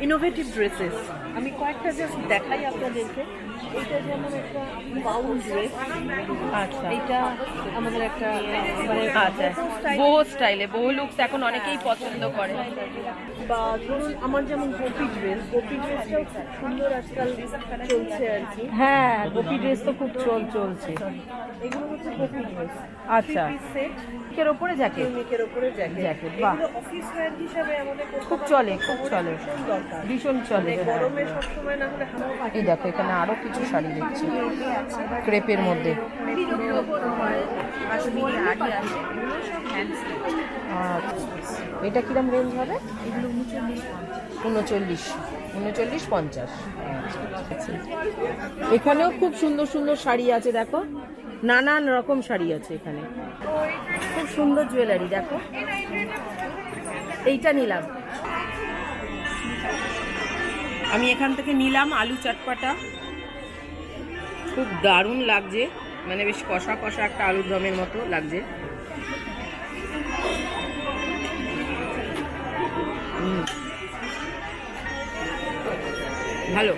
Innovative dresses. আমি কয়েকটা just দেখাই আপনাদেরকে। এটা যেমন একটা বাউল ড্রেস। আচ্ছা এইটা আমাদের একটা মানে আচ্ছা, বহু স্টাইলে বহু লুকস এখন অনেকেই পছন্দ করে। বা ধরুন আমার যেমন গোপী ড্রেসটাও খুব সুন্দর আজকাল চলছে আর কি। হ্যাঁ, গোপী ড্রেস তো খুব চলছে। এগুলো হচ্ছে গোপী ড্রেস। আচ্ছা, সেট এর ওপরে জ্যাকেট। নেকের উপরে জ্যাকেট, বাহ, এগুলো অফিস ওয়্যার হিসাবে আমাদের খুব চলে, খুব চলে, ভীষণ দরকার। ভীষণ চলে। মানে গরমে সবসময় না হলে হামা পায়। এই দেখো এখানে আরো কিছু শাড়ি দেখছি ক্রেপের মধ্যে। এটা কিরম রেঞ্জ হবে? এগুলো 39-50। এখানেও খুব সুন্দর সুন্দর শাড়ি আছে, দেখো নানান রকম শাড়ি আছে এখানে। খুব সুন্দর জুয়েলারি, দেখো এইটা নিলাম আমি, এখান থেকে নিলাম আলু চটপাটা, খুব দারুণ লাগছে, মানে বেশ কষা কষা একটা আলুর দমের মতো লাগছে। ভালো।